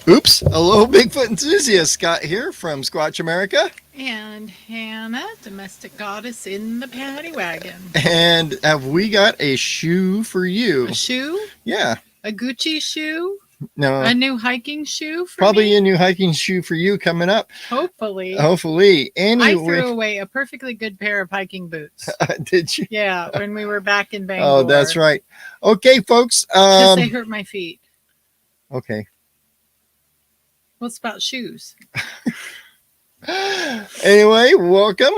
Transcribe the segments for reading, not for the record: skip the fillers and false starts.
Oops. Hello, Bigfoot enthusiast. Scott here from Squatch America. And Hannah, domestic goddess in the paddy wagon. And have we got a shoe for you? A shoe? Yeah. A Gucci shoe? No. A new hiking shoe for Probably me? a new hiking shoe for you coming up. Hopefully. Hopefully. Anyway. I threw away a perfectly good pair of hiking boots. Did you? Yeah, when we were back in Bangor. Oh, that's right. Okay, folks. Because they hurt my feet. Okay. What's about shoes? Anyway, welcome.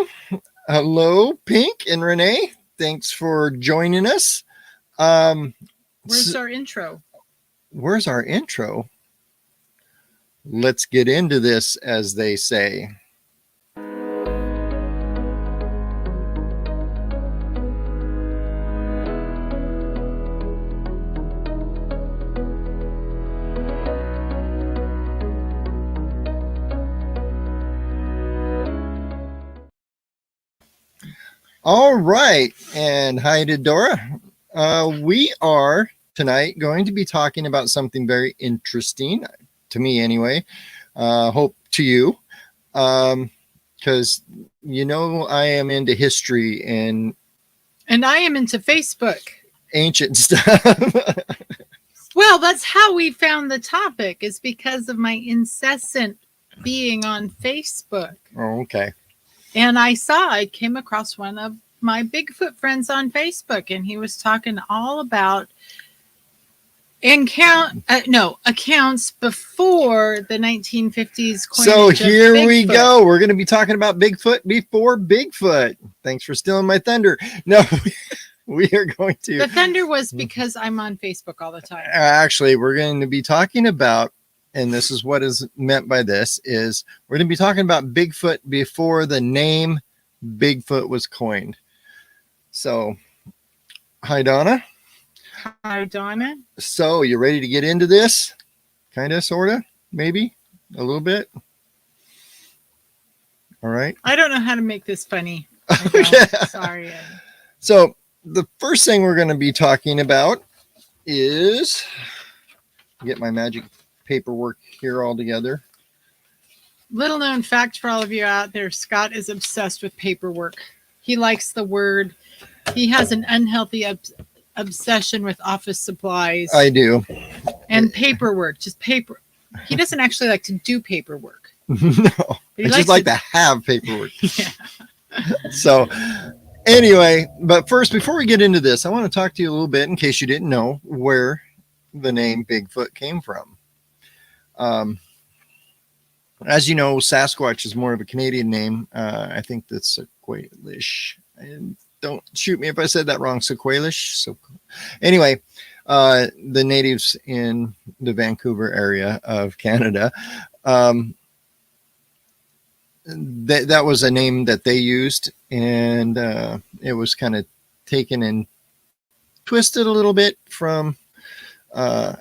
Hello, Pink and Renee. Thanks for joining us. Where's our intro? Where's our intro? Let's get into this, as they say. All right, and hi to Dora. We are tonight going to be talking about something very interesting, to me anyway. Hope to you, because you know I am into history and I am into Facebook. Ancient stuff. Well, that's how we found the topic, is because of my incessant being on Facebook. Oh, okay. And I came across one of my Bigfoot friends on Facebook, and he was talking all about accounts before the 1950s. So here we go. We're going to be talking about Bigfoot before Bigfoot. Thanks for stealing my thunder. No, we are going to. The thunder was because I'm on Facebook all the time. Actually, we're going to be talking about, and this is what is meant by this, is we're going to be talking about Bigfoot before the name Bigfoot was coined. So, hi, Donna. Hi, Donna. So, you ready to get into this? Kind of, sort of, maybe, a little bit. All right. I don't know how to make this funny. Sorry. So, the first thing we're going to be talking about is, get my magic paperwork here all together. Little known fact for all of you out there, Scott is obsessed with paperwork. He likes the word. He has an unhealthy obsession with office supplies. I do. And paperwork, just paper. He doesn't actually like to do paperwork. No, I just like to have paperwork. Yeah. So anyway, but first, before we get into this, I want to talk to you a little bit, in case you didn't know, where the name Bigfoot came from. As you know, Sasquatch is more of a Canadian name. I think that's Squalish. And don't shoot me if I said that wrong. Squalish. So anyway, the natives in the Vancouver area of Canada, that was a name that they used, and it was kind of taken and twisted a little bit from a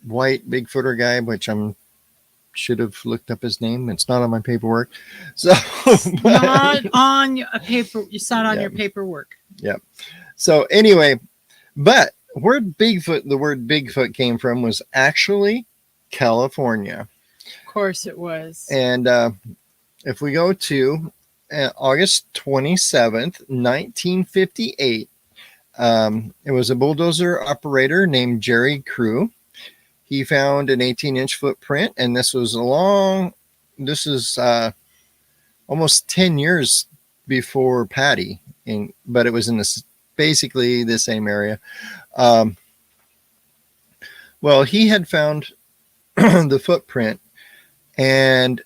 white Bigfooter guy, which should have looked up his name. It's not on my paperwork. So not on your paper. It's not on your paperwork. Yep. So anyway, but the word Bigfoot came from was actually California. Of course it was. And if we go to August 27th, 1958, it was a bulldozer operator named Jerry Crew. He found an 18-inch footprint, and this is almost 10 years before Patty, but it was in basically the same area. Well, he had found the footprint, and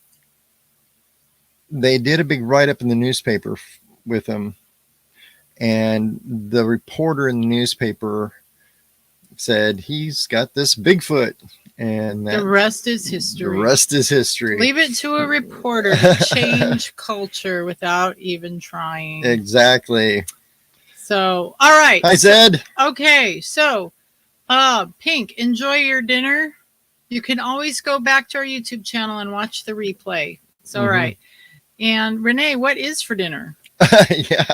they did a big write-up in the newspaper with him, and the reporter in the newspaper said he's got this Bigfoot, and the rest is history. The rest is history. Leave it to a reporter to change culture without even trying. Exactly. So, all right. I said. Okay, so, Pink, enjoy your dinner. You can always go back to our YouTube channel and watch the replay. It's all right. And Renee, what is for dinner? Yeah.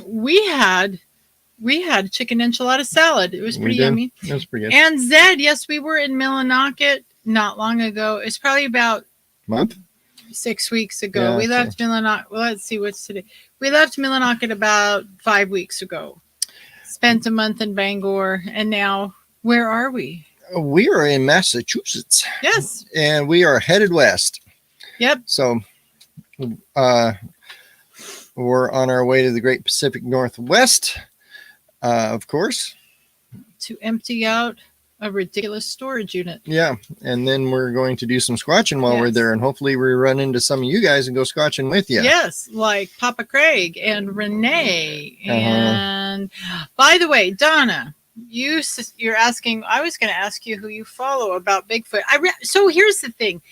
We had we had chicken enchilada salad. It was We pretty did. yummy. It was pretty good. And Zed, yes, we were in Millinocket not long ago. It's probably about Month? 6 weeks ago. Yeah, We left Millinocket. Well, let's see what's today. We left Millinocket about 5 weeks ago. Spent a month in Bangor, and now where are we? We are in Massachusetts. Yes. And we are headed west. Yep. So we're on our way to the Great Pacific Northwest, of course. To empty out a ridiculous storage unit. Yeah. And then we're going to do some squatching while we're Yes. there. And hopefully we run into some of you guys and go squatching with you. Yes, like Papa Craig and Renee. And by the way, Donna, you're asking, I was going to ask you who you follow about Bigfoot. So here's the thing.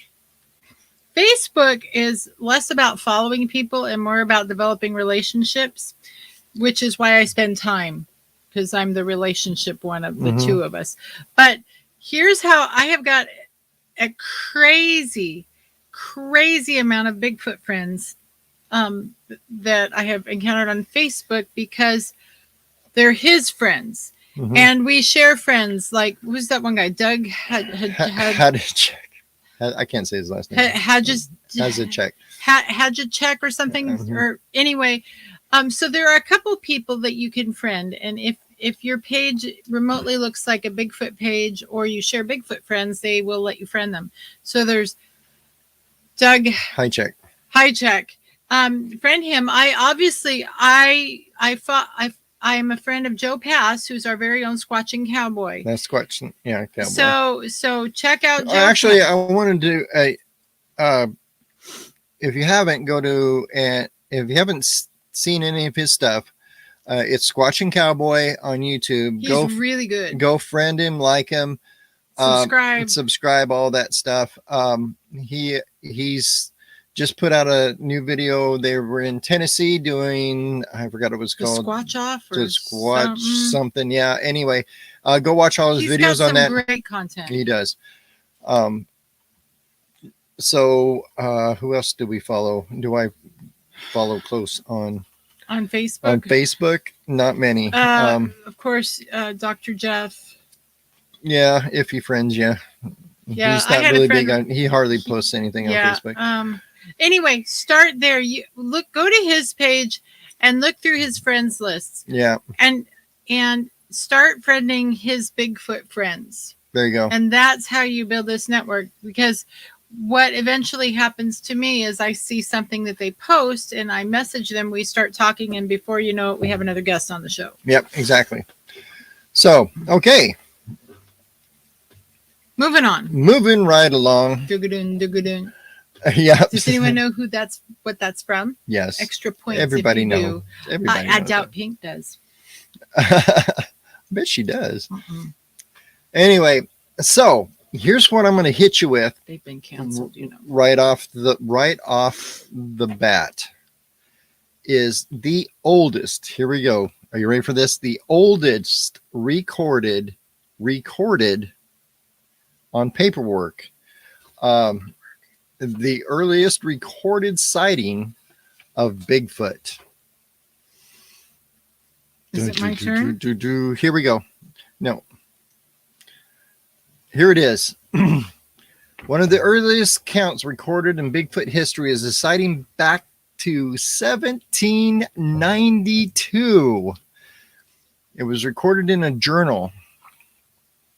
Facebook is less about following people and more about developing relationships, which is why I spend time, because I'm the relationship one of the two of us. But here's how I have got a crazy amount of Bigfoot friends that I have encountered on Facebook because they're his friends. And we share friends. Like, who's that one guy? Doug Hadjacek. I can't say his last name. Hadjacek. Hadjacek or something. Or anyway, so there are a couple people that you can friend, and if your page remotely looks like a Bigfoot page or you share Bigfoot friends, they will let you friend them. So there's Doug Hadjacek. Friend him. I am a friend of Joe Pass, who's our very own Squatching Cowboy. That's Squatch. Yeah, Cowboy. So check out Joe. Actually, I want to do a. If you haven't, if you haven't seen any of his stuff, it's Squatching Cowboy on YouTube. He's really good. Go friend him, like him, subscribe, all that stuff. He's just put out a new video. They were in Tennessee doing, I forgot what it was called. Squatch off or Squatch something. Yeah. Anyway, go watch all his videos on that. Great content. He does. So who else do we follow? Do I follow close on Facebook? On Facebook, not many. Of course, Dr. Jeff. Yeah, if he friends you. Yeah, he's not really big on. He hardly posts anything on Facebook. Anyway, start there. You go to his page and look through his friends lists. Yeah. And start friending his Bigfoot friends. There you go. And that's how you build this network, because what eventually happens to me is I see something that they post and I message them, we start talking, and before you know it, we have another guest on the show. Yep, exactly. So, okay. Moving on. Moving right along. Doogadoon. Yeah. Does anyone know what that's from? Yes. Extra points. Everybody knows. Everybody I doubt Pink does. I bet she does. Anyway, so here's what I'm going to hit you with. They've been canceled, you know. Right off the bat is the oldest. Here we go. Are you ready for this? The oldest recorded on paperwork. The earliest recorded sighting of Bigfoot. Is it my turn? Here we go. No. Here it is. One of the earliest accounts recorded in Bigfoot history is a sighting back to 1792. It was recorded in a journal.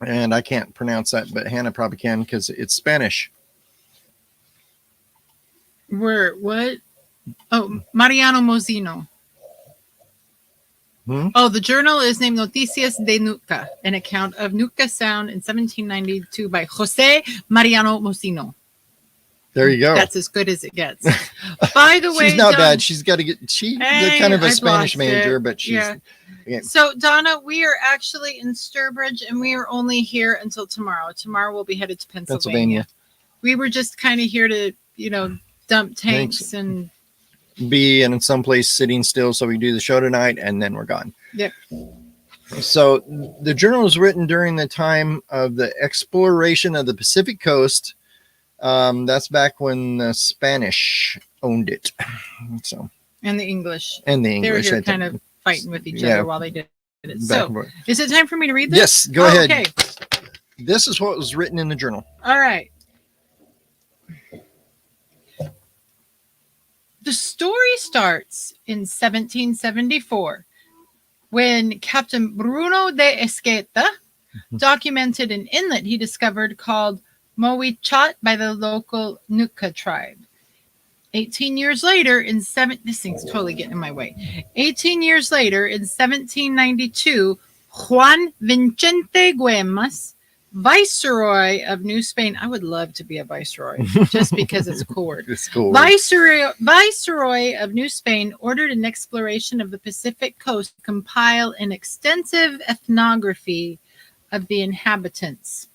And I can't pronounce that, but Hannah probably can because it's Spanish. What? Oh, Mariano Mozino. Oh, the journal is named Noticias de Nootka, an account of Nootka Sound in 1792 by Jose Mariano Mozino. There you go. That's as good as it gets. By the way, she's not bad. She's got to get. She's kind of a Spanish major, but she's. Yeah. So, Donna, we are actually in Sturbridge, and we are only here until tomorrow. Tomorrow we'll be headed to Pennsylvania. We were just kind of here to, dump tanks and be in some place sitting still so we do the show tonight, and then we're gone. Yep. So the journal was written during the time of the exploration of the Pacific coast. That's back when the Spanish owned it. So and the English. They were here kind of fighting with each other while they did So, is it time for me to read this? Yes, go ahead. Okay. This is what was written in the journal. All right. The story starts in 1774 when Captain Bruno de Esqueta documented an inlet he discovered called Mowichat by the local Nootka tribe. 18 years later, this thing's totally getting in my way. 18 years later, in 1792, Juan Vicente Güemes, Viceroy of New Spain. I would love to be a viceroy just because it's a cool word. It's cool. Viceroy of New Spain ordered an exploration of the Pacific coast to compile an extensive ethnography of the inhabitants.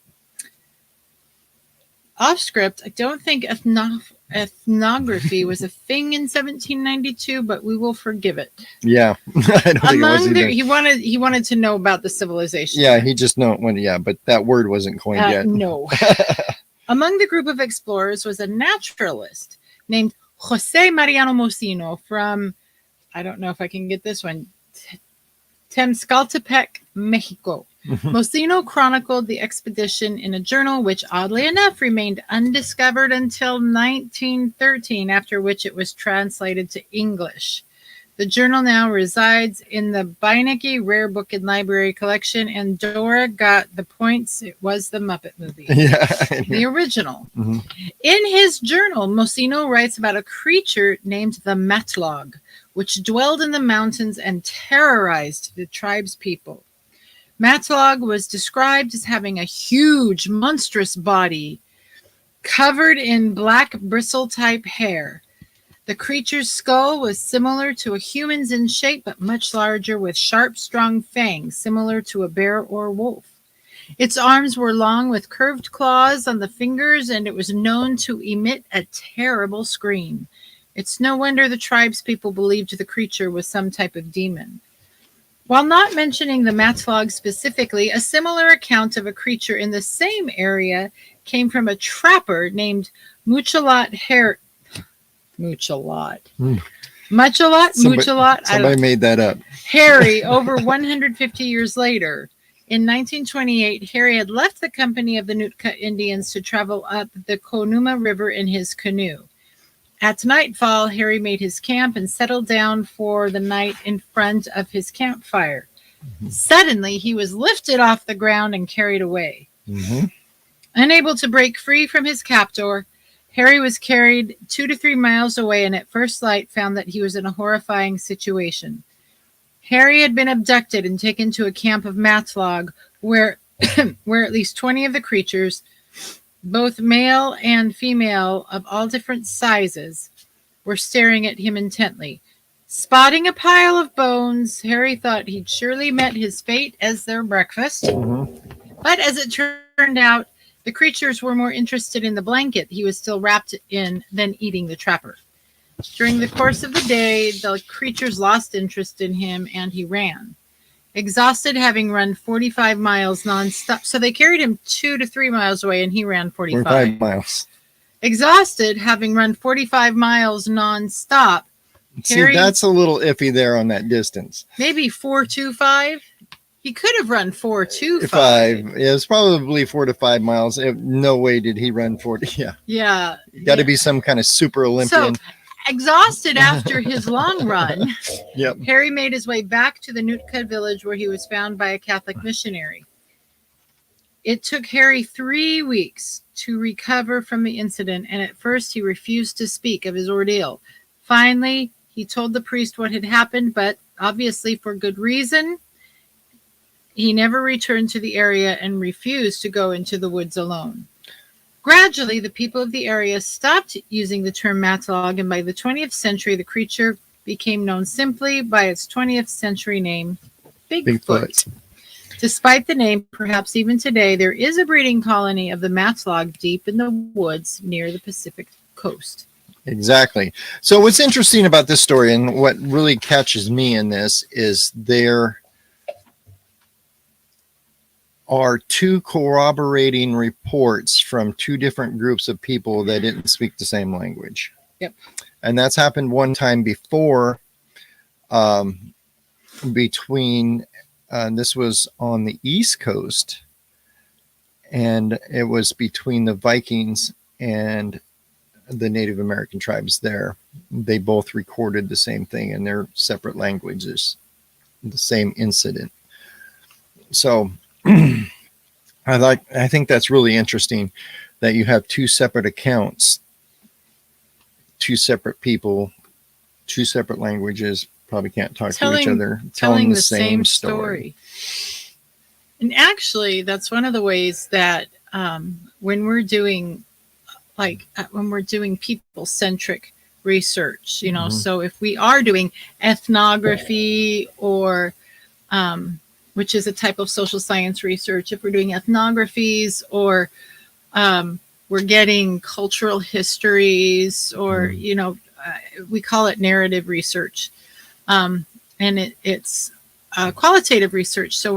Off script, I don't think ethnography was a thing in 1792, but we will forgive it. Yeah, I don't think it was either. He wanted to know about the civilization. Yeah, he just but that word wasn't coined yet. No. Among the group of explorers was a naturalist named Jose Mariano Mocino from, I don't know if I can get this one, Temscaltepec, Mexico. Mocino chronicled the expedition in a journal which, oddly enough, remained undiscovered until 1913, after which it was translated to English. The journal now resides in the Beinecke Rare Book and Library collection, and Dora got the points. It was the Muppet movie. Yeah. The original. In his journal, Mocino writes about a creature named the Matlog, which dwelled in the mountains and terrorized the tribe's people. Matlog was described as having a huge, monstrous body covered in black bristle-type hair. The creature's skull was similar to a human's in shape, but much larger, with sharp, strong fangs, similar to a bear or wolf. Its arms were long with curved claws on the fingers, and it was known to emit a terrible scream. It's no wonder the tribe's people believed the creature was some type of demon. While not mentioning the Matlog specifically, a similar account of a creature in the same area came from a trapper named Muchalot. Somebody made that up. Harry, over 150 years later. In 1928, Harry had left the company of the Nootka Indians to travel up the Conuma River in his canoe. At nightfall, Harry made his camp and settled down for the night in front of his campfire. Suddenly, he was lifted off the ground and carried away. Unable to break free from his captor, Harry was carried 2 to 3 miles away and at first light found that he was in a horrifying situation. Harry had been abducted and taken to a camp of Matlog where at least 20 of the creatures, both male and female of all different sizes, were staring at him intently. Spotting a pile of bones, Harry thought he'd surely met his fate as their breakfast. But as it turned out, the creatures were more interested in the blanket he was still wrapped in than eating the trapper. During the course of the day, the creatures lost interest in him and he ran. Exhausted, having run 45 miles nonstop. So they carried him 2 to 3 miles away and he ran 45 miles. Exhausted, having run 45 miles nonstop. See, that's a little iffy there on that distance. Maybe 425. He could have run 425. Yeah, it's probably 4 to 5 miles. No way did he run 40. Yeah. Got to be some kind of super Olympian. So, exhausted after his long run, Yep. Harry made his way back to the Nootka village where he was found by a Catholic missionary. It took Harry 3 weeks to recover from the incident, and at first he refused to speak of his ordeal. Finally, he told the priest what had happened, but obviously for good reason, he never returned to the area and refused to go into the woods alone. Gradually, the people of the area stopped using the term Matlog, and by the 20th century, the creature became known simply by its 20th century name, Bigfoot. Despite the name, perhaps even today, there is a breeding colony of the Matlog deep in the woods near the Pacific coast. Exactly. So what's interesting about this story, and what really catches me in this, is there are 2 corroborating reports from 2 different groups of people that didn't speak the same language. Yep. And that's happened one time before, between this was on the East Coast, and it was between the Vikings and the Native American tribes there. They both recorded the same thing in their separate languages, the same incident. So I think that's really interesting that you have two separate accounts, two separate people, two separate languages, probably can't talk to each other, telling the same story. And actually, that's one of the ways that when we're doing people-centric research, you know, so if we are doing ethnography or which is a type of social science research, if we're doing ethnographies or we're getting cultural histories or, you know, we call it narrative research. And it's qualitative research. So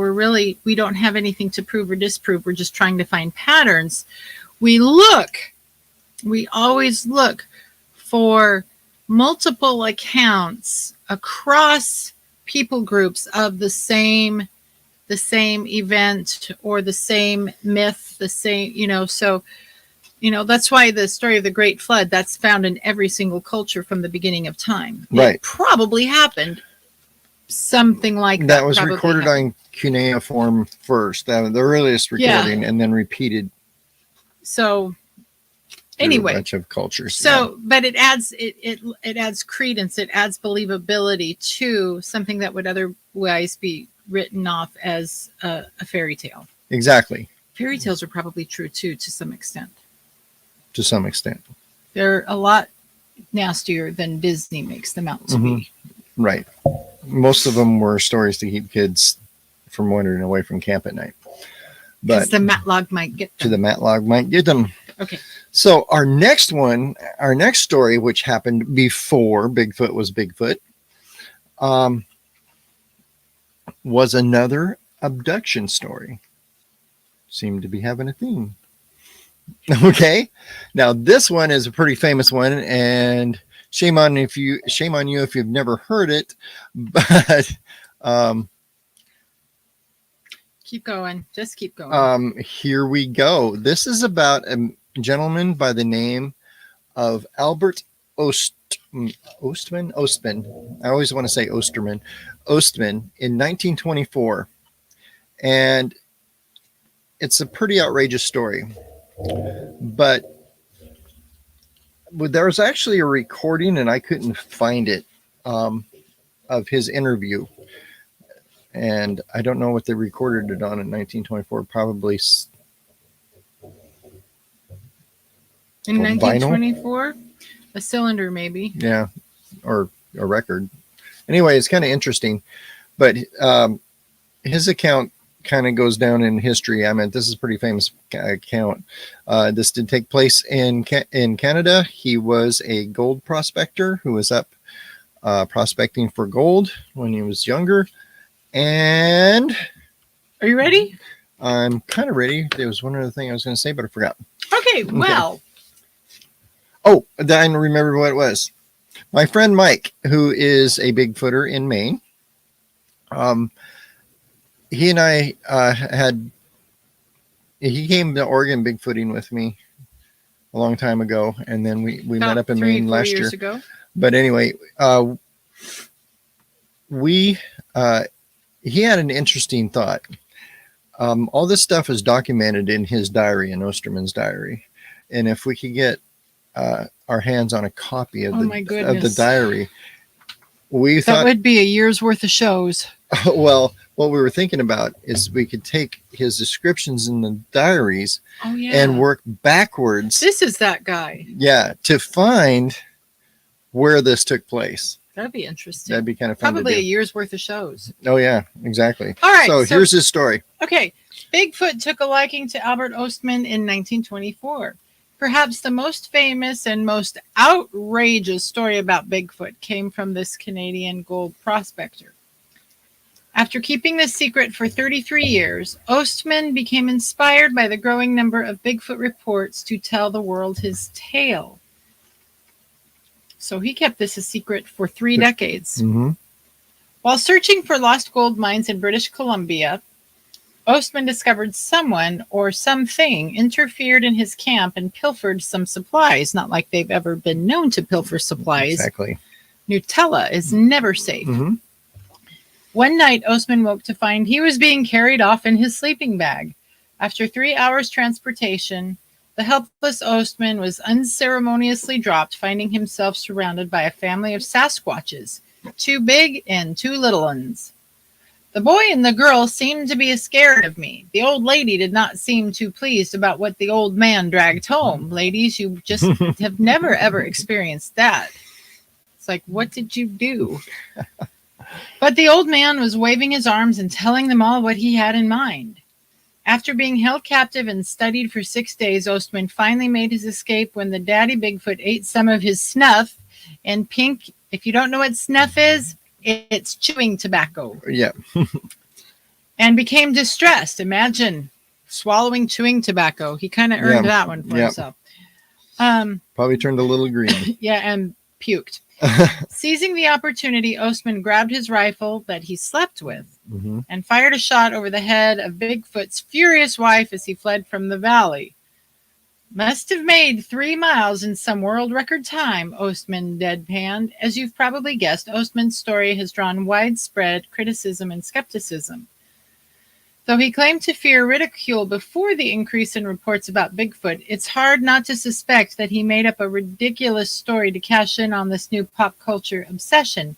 we don't have anything to prove or disprove. We're just trying to find patterns. We always look for multiple accounts across people groups of the same event or the same myth, the same, you know, so, you know, that's why the story of the Great Flood, that's found in every single culture from the beginning of time. Right. It probably happened. Something like that. That was recorded on cuneiform first, the earliest recording, and then repeated. So anyway, a bunch of cultures. So, but it adds credence, it adds believability to something that would otherwise be written off as a fairy tale. Exactly. Fairy tales are probably true too, to some extent. To some extent. They're a lot nastier than Disney makes them out to be. Right. Most of them were stories to keep kids from wandering away from camp at night. But the Matlog might get them. The Matlog might get them. Okay. So our next story, which happened before Bigfoot was Bigfoot, was another abduction story. Seemed to be having a theme. Okay. Now this one is a pretty famous one, and shame on you if you've never heard it, but keep going. Just keep going. Here we go. This is about a gentleman by the name of Albert Ostman. I always want to say Ostman in 1924. And it's a pretty outrageous story. But there was actually a recording, and I couldn't find it, of his interview. And I don't know what they recorded it on in 1924. Probably in 1924, a cylinder maybe. Yeah, or a record. Anyway, it's kind of interesting. But his account kind of goes down in history. I mean, this is a pretty famous account. This did take place in Canada. He was a gold prospector who was up prospecting for gold when he was younger. And are you ready? I'm kind of ready. There was one other thing I was going to say, but I forgot. Okay, well. Oh, then I remember what it was. My friend Mike, who is a Bigfooter in Maine, he and I he came to Oregon Bigfooting with me a long time ago, and then we met up in Maine last year. Ago. But anyway, he had an interesting thought. All this stuff is documented in his diary, in Osterman's diary, and if we could get our hands on a copy of the diary, we thought that would be a year's worth of shows. Well, what we were thinking about is we could take his descriptions in the diaries and work backwards. This is that guy. Yeah, to find where this took place. That'd be interesting. That'd be kind of fun. Probably a year's worth of shows. Oh, yeah, exactly. All right. So here's his story. Okay. Bigfoot took a liking to Albert Ostman in 1924. Perhaps the most famous and most outrageous story about Bigfoot came from this Canadian gold prospector. After keeping this secret for 33 years, Ostman became inspired by the growing number of Bigfoot reports to tell the world his tale. So he kept this a secret for 3 decades. Mm-hmm. While searching for lost gold mines in British Columbia, Ostman discovered someone or something interfered in his camp and pilfered some supplies. Not like they've ever been known to pilfer supplies. Exactly. Nutella is never safe. Mm-hmm. One night, Ostman woke to find he was being carried off in his sleeping bag. After 3 hours transportation, the helpless Ostman was unceremoniously dropped, finding himself surrounded by a family of Sasquatches, 2 big and 2 little ones. The boy and the girl seemed to be scared of me. The old lady did not seem too pleased about what the old man dragged home. Ladies, you just have never, ever experienced that. It's like, what did you do? But the old man was waving his arms and telling them all what he had in mind. After being held captive and studied for 6 days, Ostman finally made his escape when the daddy Bigfoot ate some of his snuff. And Pink, if you don't know what snuff is, it's chewing tobacco. Yeah. And became distressed. Imagine swallowing chewing tobacco. He kind of earned that one for himself. Probably turned a little green. Yeah, and puked. Seizing the opportunity, Ostman grabbed his rifle that he slept with and fired a shot over the head of Bigfoot's furious wife as he fled from the valley. Must have made 3 miles in some world record time, Ostman deadpanned. As you've probably guessed, Ostman's story has drawn widespread criticism and skepticism. Though he claimed to fear ridicule before the increase in reports about Bigfoot, it's hard not to suspect that he made up a ridiculous story to cash in on this new pop culture obsession.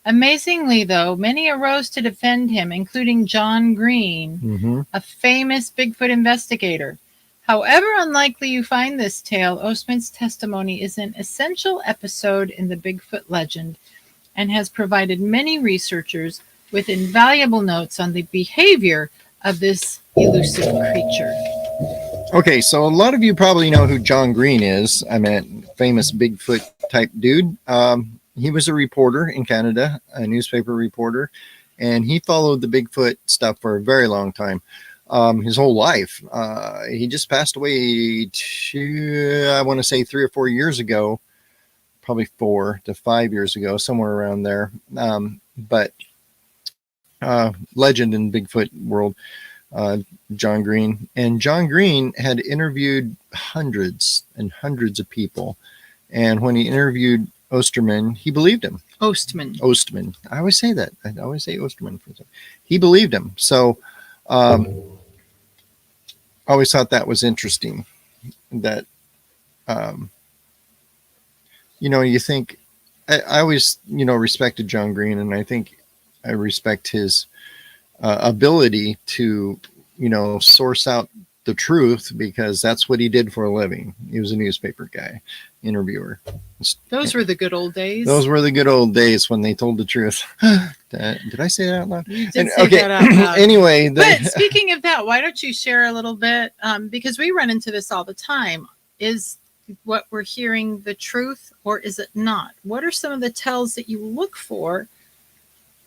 Amazingly, though, many arose to defend him, including John Green, a famous Bigfoot investigator. However unlikely you find this tale, Ostman's testimony is an essential episode in the Bigfoot legend and has provided many researchers with invaluable notes on the behavior of this elusive creature. Okay, so a lot of you probably know who John Green is. I mean, famous Bigfoot type dude. He was a reporter in Canada, a newspaper reporter, and he followed the Bigfoot stuff for a very long time. His whole life. He just passed away I want to say 3 or 4 years ago, probably 4 to 5 years ago, somewhere around there. But legend in Bigfoot world, John Green. And John Green had interviewed hundreds and hundreds of people. And when he interviewed Osterman, he believed him. Ostman. I always say that. I always say Osterman. He believed him. So, I always thought that was interesting that, you think, I always, respected John Green, and I think I respect his ability to, source out the truth, because that's what he did for a living. He was a newspaper guy, interviewer. Those were the good old days. Those were the good old days when they told the truth. Did I say that out loud? You did say that out loud. Anyway. But speaking of that, why don't you share a little bit? Because we run into this all the time. Is what we're hearing the truth, or is it not? What are some of the tells that you look for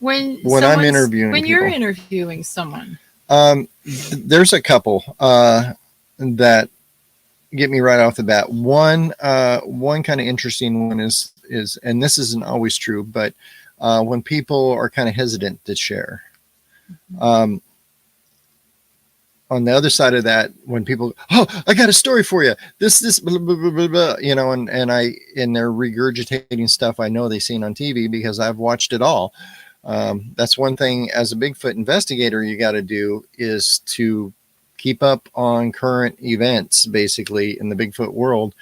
when I'm interviewing when people? You're interviewing someone? There's a couple that get me right off the bat. One kind of interesting one is, and this isn't always true, but when people are kind of hesitant to share. On the other side of that, when people, I got a story for you. This, blah, blah, blah, blah, blah, and they're regurgitating stuff I know they've seen on TV because I've watched it all. That's one thing as a Bigfoot investigator you got to do, is to keep up on current events, basically, in the Bigfoot world.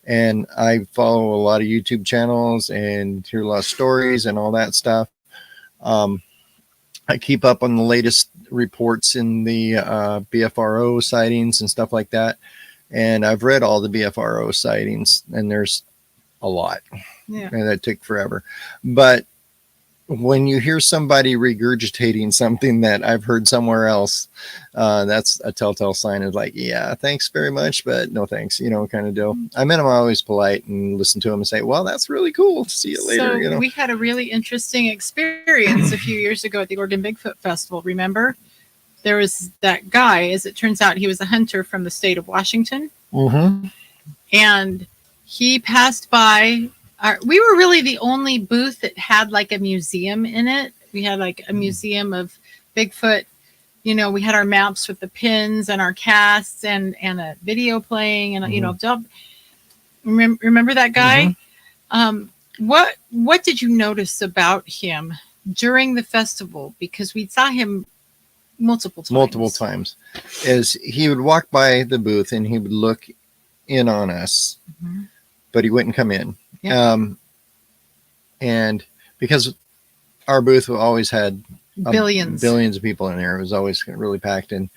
And I follow a lot of YouTube channels and hear a lot of stories and all that stuff. I keep up on the latest reports in the BFRO sightings and stuff like that. And I've read all the BFRO sightings, and there's a lot. Yeah. And that took forever. But when you hear somebody regurgitating something that I've heard somewhere else, that's a telltale sign of like, yeah, thanks very much, but no thanks, kind of deal. I mean, I'm always polite and listen to them and say, well, that's really cool. See you later. So we had a really interesting experience a few years ago at the Oregon Bigfoot Festival. Remember, there was that guy, as it turns out, he was a hunter from the state of Washington. And he passed by. We were really the only booth that had like a museum in it. We had like a museum of Bigfoot. You know, we had our maps with the pins and our casts and a video playing and you know, remember that guy? What did you notice about him during the festival? Because we saw him multiple times. Is he would walk by the booth and he would look in on us, but he wouldn't come in. And because our booth always had billions of people in there, it was always really packed, and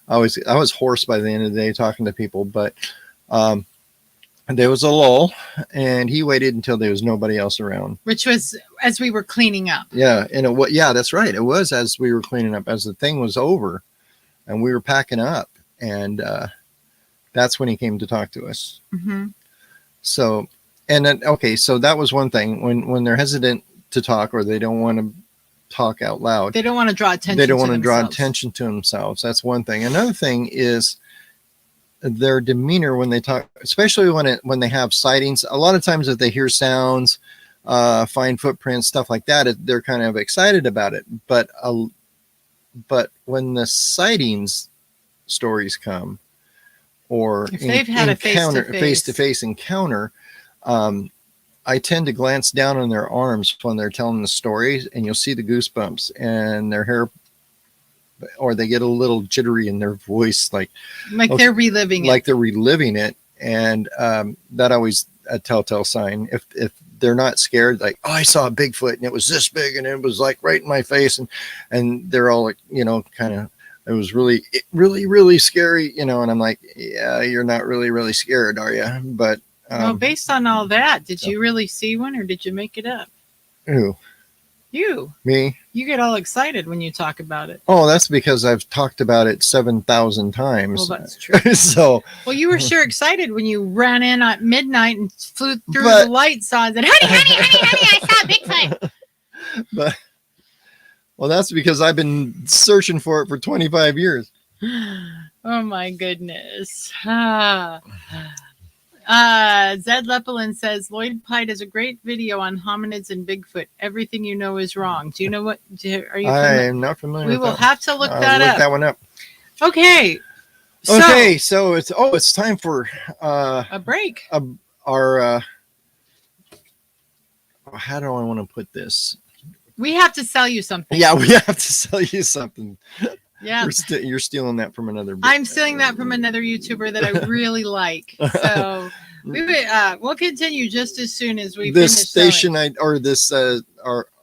I was hoarse by the end of the day talking to people, but there was a lull, and he waited until there was nobody else around, which was as we were cleaning up. That's right, it was as we were cleaning up, as the thing was over and we were packing up, and that's when he came to talk to us. So, and then so that was one thing. When they're hesitant to talk, or they don't want to talk out loud, they don't want to draw attention to themselves. That's one thing. Another thing is their demeanor when they talk, especially when they have sightings. A lot of times if they hear sounds, find footprints, stuff like that, they're kind of excited about it. But when the sightings stories come, or if they've had a face-to-face encounter, I tend to glance down on their arms when they're telling the stories, and you'll see the goosebumps and their hair, or they get a little jittery in their voice, like they're reliving it. And that always a telltale sign. If they're not scared, like, oh, I saw a Bigfoot and it was this big and it was like right in my face, and they're all like, you know, kind of, it was really, really scary, you know. And I'm like, yeah, you're not really, really scared, are you? But well, based on all that, did you really see one, or did you make it up? Who? You. Me? You get all excited when you talk about it. Oh, that's because I've talked about it 7,000 times. Well, that's true. So. Well, you were sure excited when you ran in at midnight and flew through the lights on and said, honey, I saw Bigfoot. But, well, that's because I've been searching for it for 25 years. Oh, my goodness. Zed Lepelin says Lloyd Pye has a great video on hominids and Bigfoot. Everything you know is wrong. Do you know what? Are you? I am not familiar. We with will that. have to look that up. Look that one up. Okay. So it's time for a break. Our how do I want to put this? We have to sell you something. Yeah, we have to sell you something. Yeah, you're stealing that from another. I'm stealing that from another YouTuber that I really like. So we'll continue just as soon as we this finish station selling.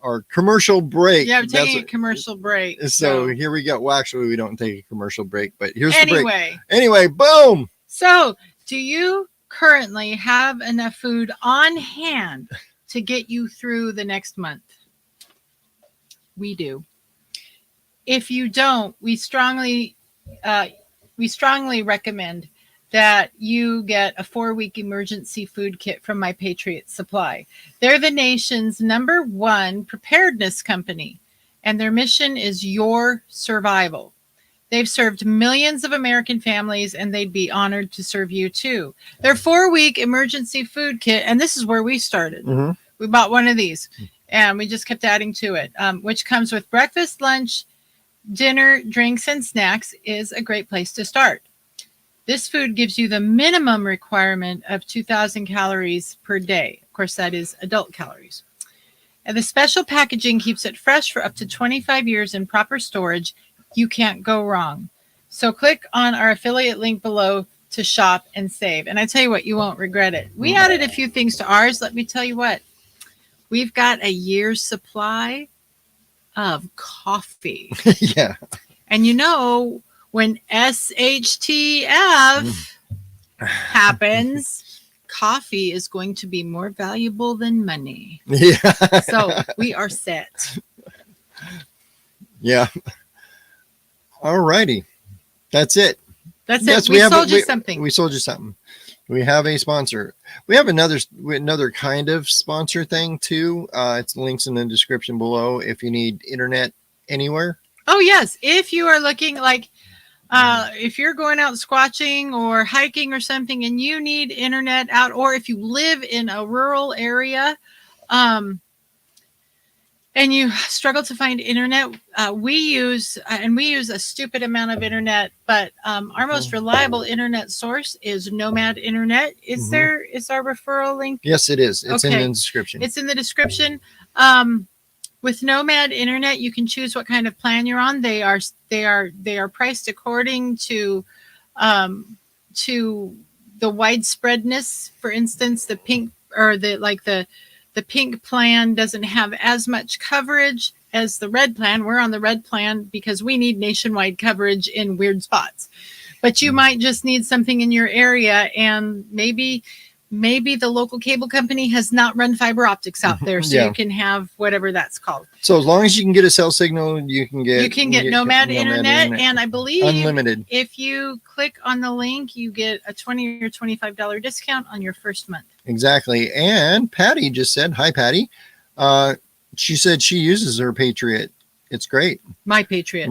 Our commercial break. Yeah, we're taking a commercial break. So here we go. Well, actually, we don't take a commercial break, but here's the break. Anyway, boom. So, do you currently have enough food on hand to get you through the next month? We do. If you don't, we strongly recommend that you get a 4-week emergency food kit from My Patriot Supply. They're the nation's #1 preparedness company, and their mission is your survival. They've served millions of American families, and they'd be honored to serve you too. Their 4-week emergency food kit, and this is where we started. Mm-hmm. We bought one of these, and we just kept adding to it, which comes with breakfast, lunch, dinner, drinks, and snacks, is a great place to start. This food gives you the minimum requirement of 2,000 calories per day. Of course, that is adult calories. And the special packaging keeps it fresh for up to 25 years in proper storage. You can't go wrong. So click on our affiliate link below to shop and save. And I tell you what, you won't regret it. We added a few things to ours. Let me tell you what. We've got a year's supply of coffee. Yeah. And you know, when SHTF happens, coffee is going to be more valuable than money. Yeah. So we are set. Yeah. All righty. That's it. That's it. We sold you something. We sold you something. We have a sponsor. We have another kind of sponsor thing too. It's links in the description below if you need internet anywhere. Oh yes, if you are looking like, if you're going out squatching or hiking or something and you need internet out, or if you live in a rural area, and you struggle to find internet, we use a stupid amount of internet, but our most reliable internet source is Nomad Internet. Is our referral link? Yes, it is. It's in Okay. the description. It's in the description. With Nomad Internet, you can choose what kind of plan you're on. They are priced according to the widespreadness. For instance, the pink or the pink plan doesn't have as much coverage as the red plan. We're on the red plan because we need nationwide coverage in weird spots. But you might just need something in your area, and maybe the local cable company has not run fiber optics out there, so you can have whatever that's called. So as long as you can get a cell signal, you can get Nomad Internet, and I believe unlimited. If you click on the link, you get a $20 or $25 discount on your first month. Exactly. And Patty just said, hi, Patty. She said she uses her Patriot. It's great. My Patriot.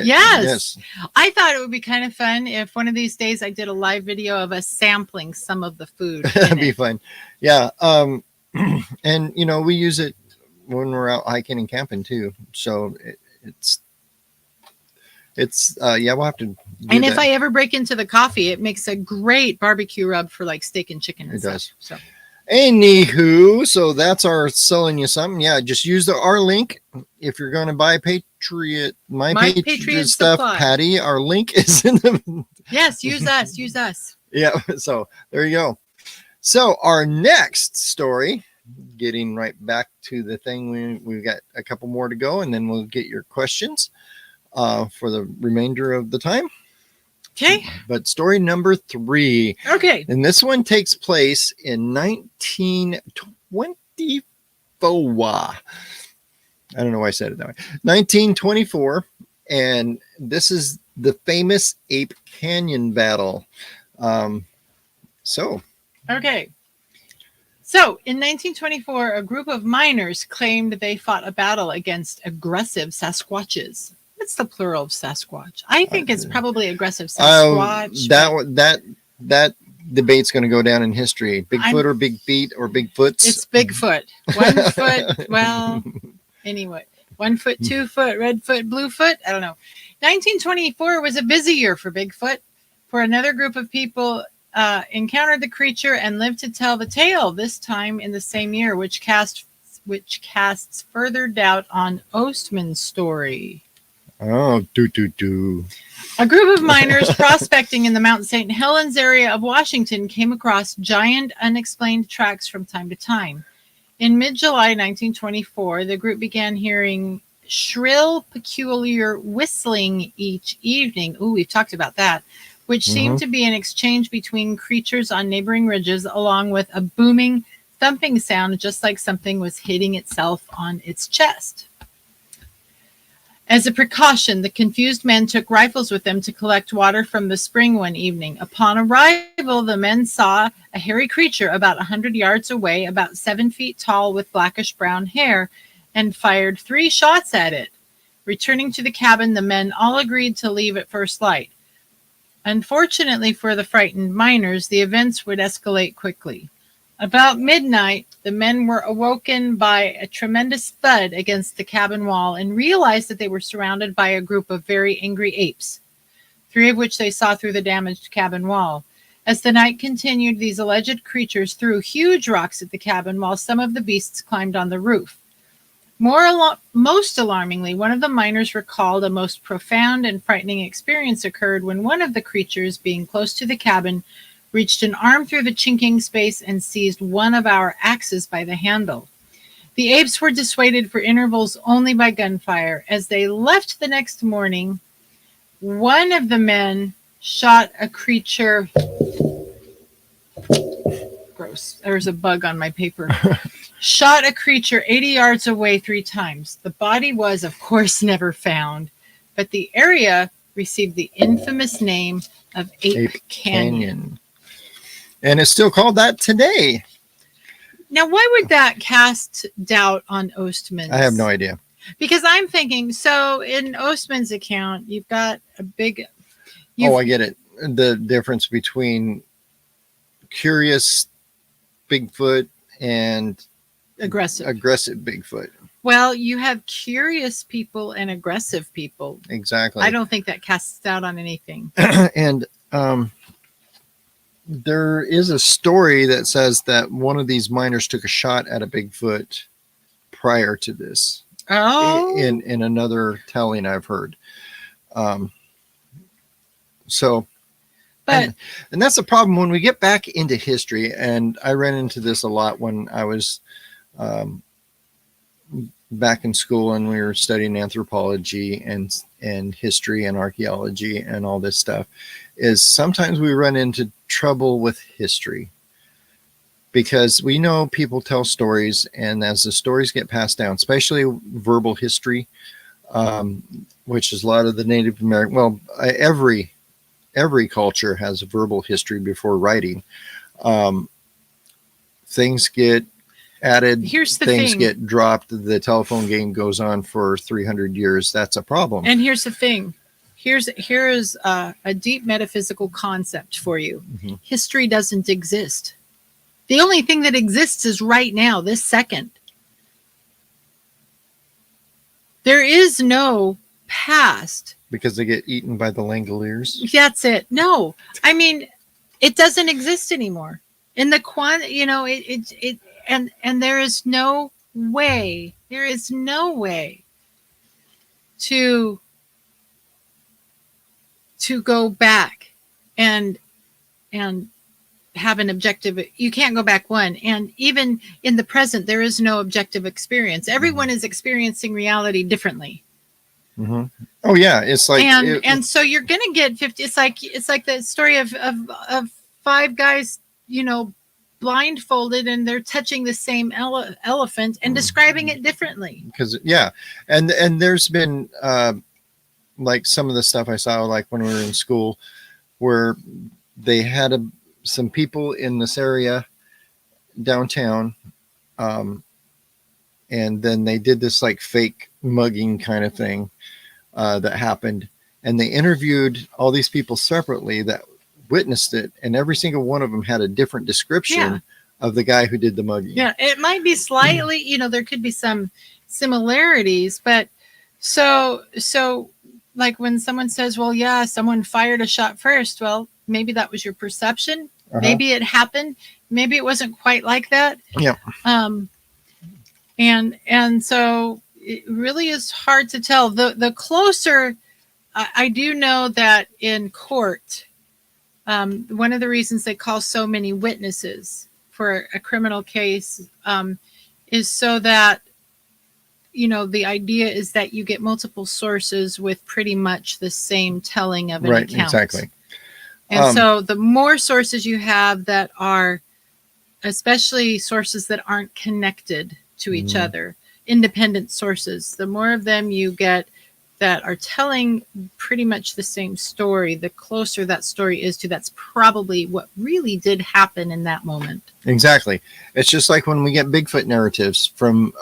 Yes. I thought it would be kind of fun if one of these days I did a live video of us sampling some of the food. That'd be fun. Yeah. And we use it when we're out hiking and camping too. So we'll have to. And if I ever break into the coffee, it makes a great barbecue rub for like steak and chicken. It does. So. Anywho, so that's our selling you something. Yeah, just use our link if you're going to buy Patriot, my Patriot stuff, supply. Patty. Our link is in the. Yes, use us. Use us. Yeah. So there you go. So our next story, getting right back to the thing, we've got a couple more to go, and then we'll get your questions for the remainder of the time. Okay. But story number 3. Okay. And this one takes place in 1924. I don't know why I said it that way. 1924. And this is the famous Ape Canyon battle. Okay. So in 1924, a group of miners claimed they fought a battle against aggressive Sasquatches. What's the plural of Sasquatch? I think it's probably aggressive Sasquatch. That debate's going to go down in history. Bigfoot or Big Feet or Bigfoots. It's Bigfoot. 1 foot. Well, anyway, 1 foot, 2 foot, red foot, blue foot. I don't know. 1924 was a busy year for Bigfoot. For another group of people encountered the creature and lived to tell the tale. This time in the same year, which casts further doubt on Ostman's story. Oh, A group of miners prospecting in the Mount St. Helens area of Washington came across giant unexplained tracks from time to time. In mid-July 1924, the group began hearing shrill, peculiar whistling each evening. Ooh, we've talked about that, which seemed to be an exchange between creatures on neighboring ridges, along with a booming, thumping sound, just like something was hitting itself on its chest. As a precaution, the confused men took rifles with them to collect water from the spring one evening. Upon arrival, the men saw a hairy creature about 100 yards away, about 7 feet tall with blackish brown hair, and fired 3 shots at it. Returning to the cabin, the men all agreed to leave at first light. Unfortunately for the frightened miners, the events would escalate quickly. About midnight, the men were awoken by a tremendous thud against the cabin wall and realized that they were surrounded by a group of very angry apes, 3 of which they saw through the damaged cabin wall. As the night continued, these alleged creatures threw huge rocks at the cabin while some of the beasts climbed on the roof. Most alarmingly, one of the miners recalled a most profound and frightening experience occurred when one of the creatures, being close to the cabin, reached an arm through the chinking space and seized one of our axes by the handle. The apes were dissuaded for intervals only by gunfire. As they left the next morning, one of the men shot a creature. Gross. There's a bug on my paper. Shot a creature 80 yards away 3 times. The body was, of course, never found, but the area received the infamous name of Ape Canyon. And it's still called that today. Now, why would that cast doubt on Ostman's? I have no idea. Because I'm thinking, so in Ostman's account, you've got a big... I get it. The difference between curious Bigfoot and aggressive Bigfoot. Well, you have curious people and aggressive people. Exactly. I don't think that casts out on anything. And there is a story that says that one of these miners took a shot at a Bigfoot prior to this. Oh, In another telling I've heard. So, but and that's the problem when we get back into history. And I ran into this a lot when I was back in school and we were studying anthropology and history and archaeology and all this stuff, is sometimes we run into trouble with history because we know people tell stories, and as the stories get passed down, especially verbal history, which is a lot of the Native American, well, every culture has a verbal history before writing. Things get added. Here's the things thing. get dropped. The telephone game goes on for 300 years. That's a problem. And here's the thing. Here is a deep metaphysical concept for you. Mhm. History doesn't exist. The only thing that exists is right now, this second. There is no past. Because they get eaten by the Langoliers. That's it. No, I mean, it doesn't exist anymore. In the and there is no way. There is no way to go back and have an objective. You can't go back one. And even in the present, there is no objective experience. Everyone is experiencing reality differently. Mm-hmm. Oh yeah, it's like and so you're gonna get 50. It's like the story of 5 guys, blindfolded, and they're touching the same elephant and describing it differently. Because and there's been like some of the stuff I saw, like when we were in school, where they had some people in this area downtown, and then they did this like fake mugging kind of thing that happened, and they interviewed all these people separately that witnessed it, and every single one of them had a different description of the guy who did the mugging. Yeah, it might be slightly, there could be some similarities, but so like when someone says, well, yeah, someone fired a shot first, well, maybe that was your perception. Maybe it happened. Maybe it wasn't quite like that. Yeah. And so it really is hard to tell. The closer, I do know that in court, one of the reasons they call so many witnesses for a criminal case is so that, the idea is that you get multiple sources with pretty much the same telling of an account. Right, exactly. And so the more sources you have that are, especially sources that aren't connected to each other, independent sources, the more of them you get that are telling pretty much the same story, the closer that story is to that's probably what really did happen in that moment. Exactly. It's just like when we get Bigfoot narratives from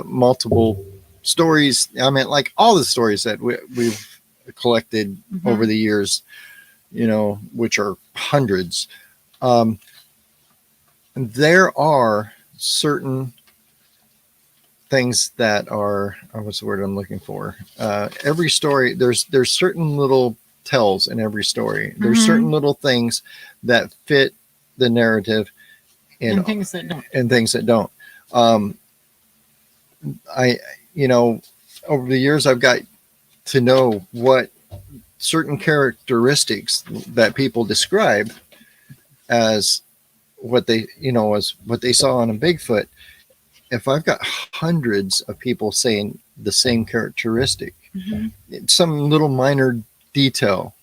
multiple stories. I mean, like all the stories that we've collected over the years, which are hundreds. There are certain things that are, what's the word I'm looking for? Every story, there's certain little tells in every story. There's certain little things that fit the narrative and things that don't. And things that don't. Over the years, I've got to know what certain characteristics that people describe as what they saw on a Bigfoot. If I've got hundreds of people saying the same characteristic, some little minor detail,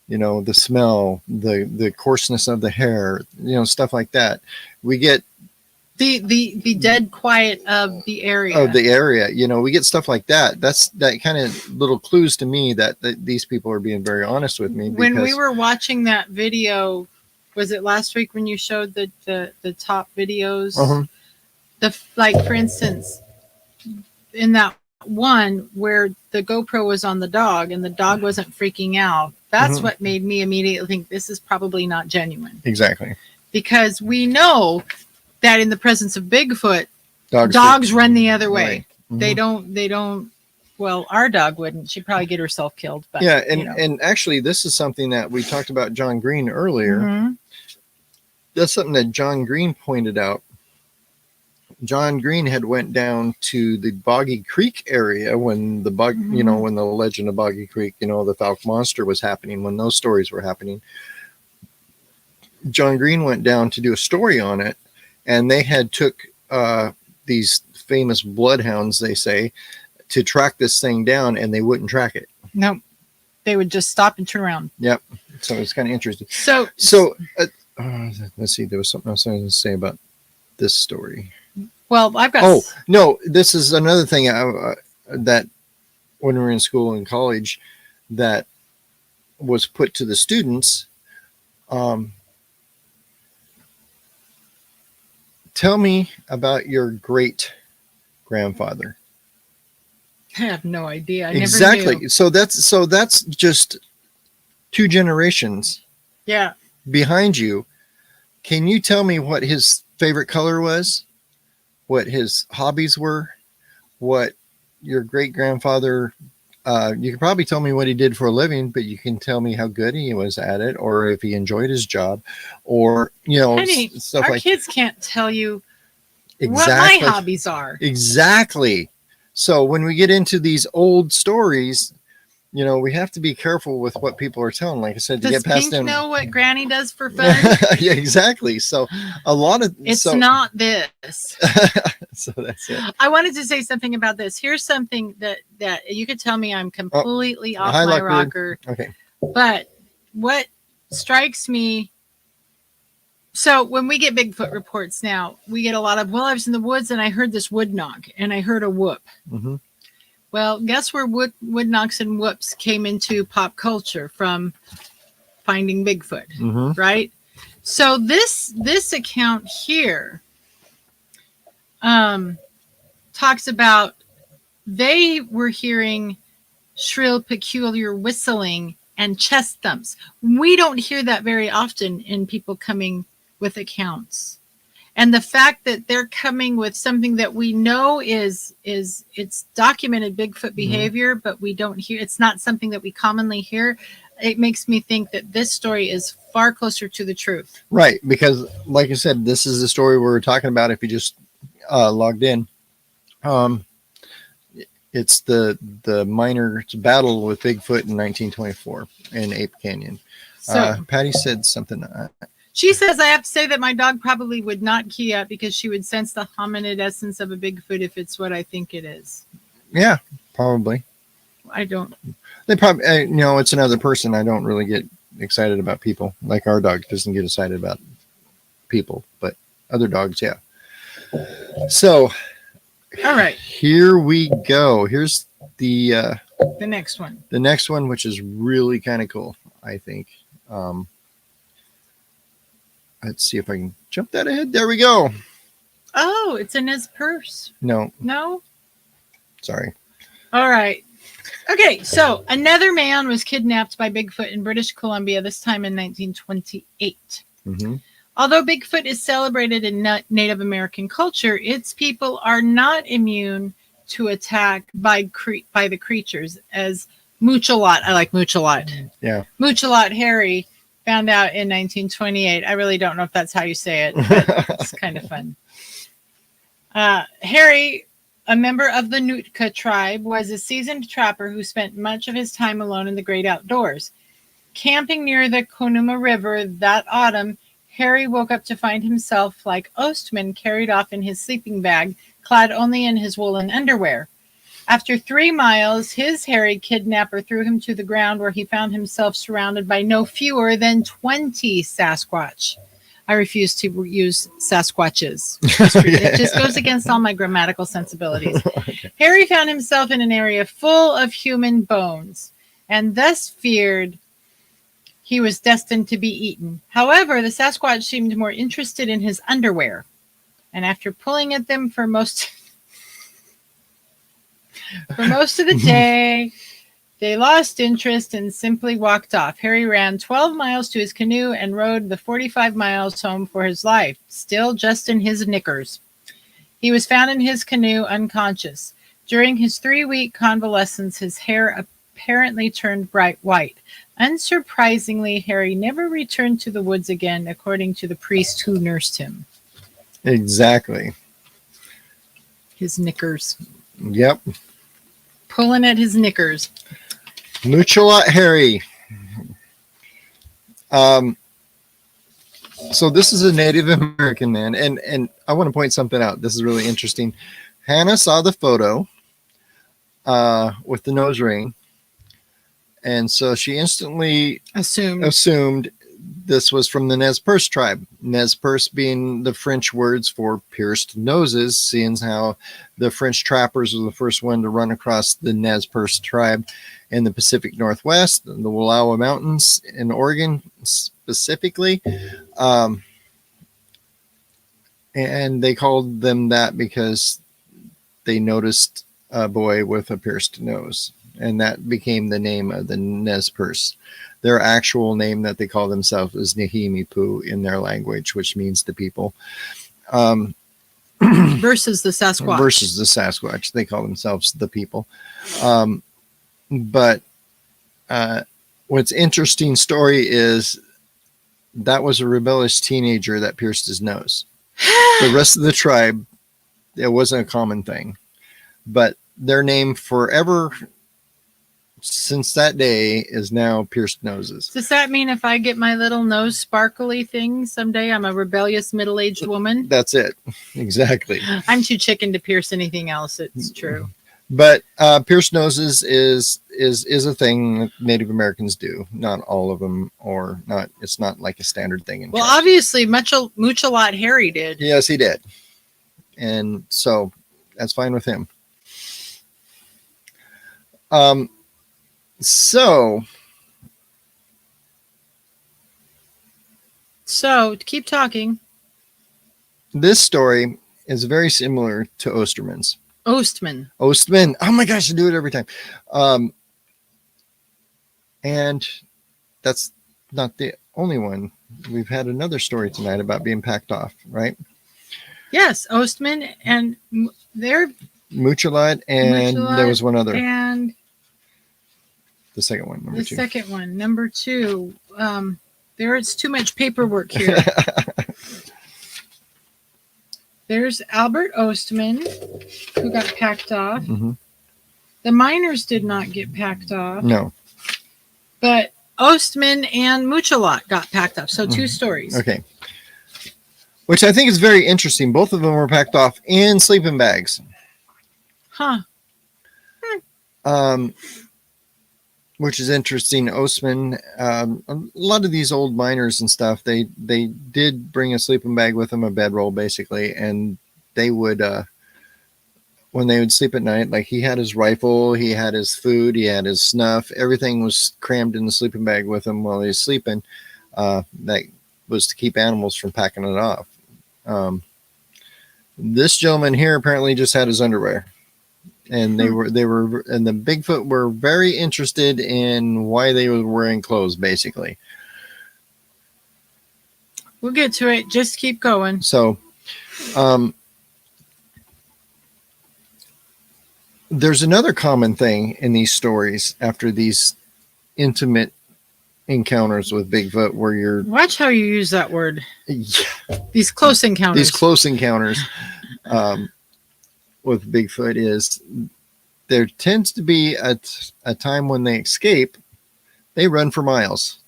the smell, the coarseness of the hair, stuff like that, we get the dead quiet of the area. We get stuff like that. That kind of little clues to me that these people are being very honest with me. When we were watching that video, was it last week when you showed the top videos? For instance, in that one where the GoPro was on the dog and the dog wasn't freaking out, that's what made me immediately think this is probably not genuine. Exactly. Because we know that in the presence of Bigfoot, dogs run the other way. They don't. Well, our dog wouldn't. She'd probably get herself killed. But yeah, and actually, this is something that we talked about John Green earlier. Mhm. That's something that John Green pointed out. John Green had went down to the Boggy Creek area when the when the legend of Boggy Creek, the Falk Monster was happening, when those stories were happening. John Green went down to do a story on it, and they had took these famous bloodhounds, they say, to track this thing down, and they wouldn't track it. No, they would just stop and turn around. Yep. So it's kind of interesting. So let's see. There was something else I was going to say about this story. Well, I've got. Oh no, this is another thing that when we were in school and college that was put to the students. Tell me about your great grandfather. I have no idea. I Exactly. Never knew. So that's just 2 generations. Yeah. Behind you. Can you tell me what his favorite color was? What his hobbies were? What your great grandfather? You can probably tell me what he did for a living, but you can tell me how good he was at it, or if he enjoyed his job, or Honey, stuff our like. kids can't tell you Exactly. what my hobbies are. Exactly. So when we get into these old stories, we have to be careful with what people are telling. Like I said, to Does get past Pink them. know what Granny does for fun? Yeah, exactly. So a lot of It's not this. So that's it. I wanted to say something about this. Here's something that you could tell me I'm completely off hi, my Lockwood. rocker. Okay. But what strikes me, so when we get Bigfoot reports now, we get a lot of, I was in the woods and I heard this wood knock and I heard a whoop. Mm-hmm. Well, guess where wood knocks and whoops came into pop culture from finding Bigfoot, right? So this account here talks about they were hearing shrill, peculiar whistling and chest thumps. We don't hear that very often in people coming with accounts. And the fact that they're coming with something that we know is it's documented Bigfoot behavior, but we don't hear, it's not something that we commonly hear. It makes me think that this story is far closer to the truth. Right. Because like I said, this is the story we're talking about. If you just logged in, it's the miners' battle with Bigfoot in 1924 in Ape Canyon. So Patty said something. She says, I have to say that my dog probably would not key up because she would sense the hominid essence of a Bigfoot if it's what I think it is. Yeah, probably. I don't. They probably, it's another person. I don't really get excited about people. Like our dog doesn't get excited about people, but other dogs, yeah. So, all right. Here we go. Here's the next one. The next one, which is really kind of cool, I think. Let's see if I can jump that ahead. There we go. Oh, it's in his purse. No. Sorry. All right. Okay, so another man was kidnapped by Bigfoot in British Columbia, this time in 1928. Mm-hmm. Although Bigfoot is celebrated in Native American culture, its people are not immune to attack by the creatures, as Muchalot, I like Muchalot. Yeah. Muchalot Harry found out in 1928. I really don't know if that's how you say it, but it's kind of fun. Harry, a member of the Nootka tribe, was a seasoned trapper who spent much of his time alone in the great outdoors. Camping near the Conuma River that autumn, Harry woke up to find himself, like Ostman, carried off in his sleeping bag, clad only in his woolen underwear. After 3 miles, his hairy kidnapper threw him to the ground, where he found himself surrounded by no fewer than 20 Sasquatch. I refuse to use Sasquatches. It just goes against all my grammatical sensibilities. Okay. Harry found himself in an area full of human bones, and thus feared he was destined to be eaten. However, the Sasquatch seemed more interested in his underwear, and after pulling at them for most of the day, they lost interest and simply walked off. Harry ran 12 miles to his canoe and rode the 45 miles home for his life, still just in his knickers. He was found in his canoe unconscious. During his 3-week convalescence, his hair apparently turned bright white. Unsurprisingly, Harry never returned to the woods again, according to the priest who nursed him. Exactly. His knickers. Yep. Pulling at his knickers. Muchalot Harry. So this is a Native American man, and I want to point something out. This is really interesting. Hannah saw the photo with the nose ring, and so she instantly assumed this was from the Nez Perce tribe. Nez Perce being the French words for pierced noses, seeing how the French trappers were the first one to run across the Nez Perce tribe in the Pacific Northwest, the Wallowa Mountains in Oregon specifically. And they called them that because they noticed a boy with a pierced nose, and that became the name of the Nez Perce. Their actual name that they call themselves is Nihimipu in their language, which means the people. Versus the Sasquatch. Versus the Sasquatch. They call themselves the people. But what's interesting story is that was a rebellious teenager that pierced his nose. The rest of the tribe, it wasn't a common thing. But their name forever since that day is now pierced noses. Does that mean if I get my little nose sparkly thing someday, I'm a rebellious middle-aged woman? That's it. Exactly. I'm too chicken to pierce anything else. It's true. But pierced noses is a thing that Native Americans do. Not all of them, or not. It's not like a standard thing. Well, obviously, Muchalot Harry did. Yes, he did, and so that's fine with him. So keep talking. This story is very similar to Osterman's. Ostman. Oh my gosh, I do it every time. And that's not the only one. We've had another story tonight about being packed off, right? Yes, Ostman, and they're Muchalot, and there was one other. And the second one, number two. The second one, number 2. There's too much paperwork here. There's Albert Ostman, who got packed off. Mm-hmm. The miners did not get packed off. No. But Ostman and Muchalot got packed off. So 2 stories. Okay. Which I think is very interesting. Both of them were packed off in sleeping bags. Huh. Which is interesting. Ostman, a lot of these old miners and stuff, they did bring a sleeping bag with them, a bedroll basically, and they would, when they would sleep at night, like he had his rifle, he had his food, he had his snuff, everything was crammed in the sleeping bag with him while he was sleeping. That was to keep animals from packing it off. This gentleman here apparently just had his underwear. And they were, and the Bigfoot were very interested in why they were wearing clothes, basically. We'll get to it. Just keep going. So, there's another common thing in these stories after these intimate encounters with Bigfoot where you're... Watch how you use that word. Yeah. These close encounters. These close encounters. With Bigfoot is there tends to be a time when they escape, they run for miles.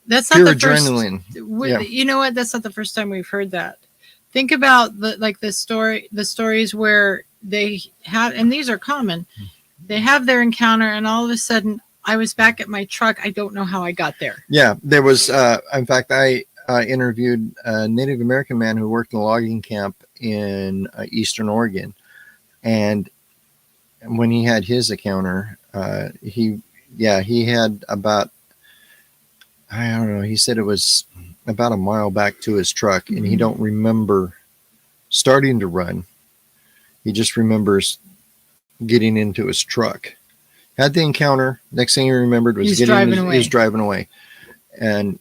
That's not pure the adrenaline. First, you know what? That's not the first time we've heard that. Think about the stories where they have, and these are common. They have their encounter, and all of a sudden, I was back at my truck. I don't know how I got there. Yeah, there was. In fact, I interviewed a Native American man who worked in a logging camp in Eastern Oregon, and when he had his encounter, he had about, I don't know, he said it was about a mile back to his truck, and he don't remember starting to run. He just remembers getting into his truck. Had the encounter. Next thing he remembered was he was driving away, and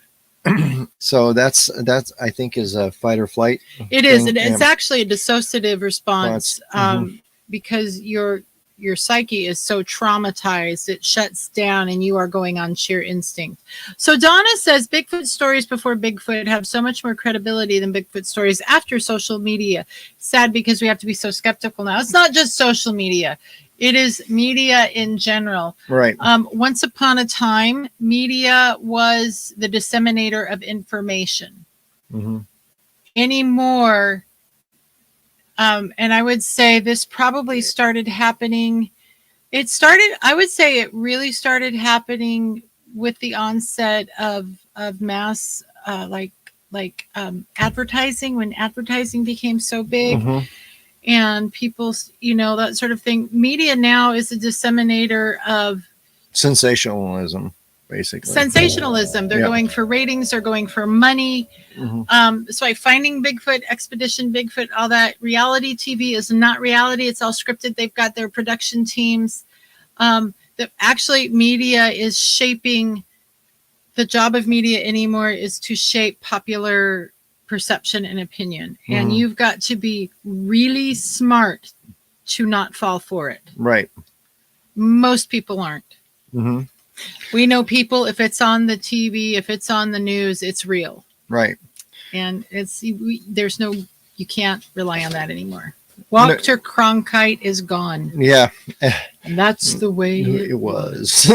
so that's I think is a fight or flight. It is. It's actually a dissociative response. because your psyche is so traumatized, it shuts down and you are going on sheer instinct. So Donna says Bigfoot stories before Bigfoot have so much more credibility than Bigfoot stories after social media. Sad because we have to be so skeptical now. It's not just social media. It is media in general. Right. Once upon a time, media was the disseminator of information. Mm-hmm. Anymore, and I would say this probably started happening. I would say it really started happening with the onset of mass, advertising, when advertising became so big. Mm-hmm. And people, that sort of thing. Media now is a disseminator of sensationalism, basically. Sensationalism. They're going for ratings. They're going for money. Mm-hmm. So Finding Bigfoot, Expedition Bigfoot, all that. Reality TV is not reality. It's all scripted. They've got their production teams. Actually, media is shaping. The job of media anymore is to shape popular perception and opinion. Mm-hmm. And you've got to be really smart to not fall for it. Right. Most people aren't. Mm-hmm. We know people, if it's on the TV, if it's on the news, it's real. Right. And you can't rely on that anymore. Walter Cronkite is gone. Yeah. And that's the way it was.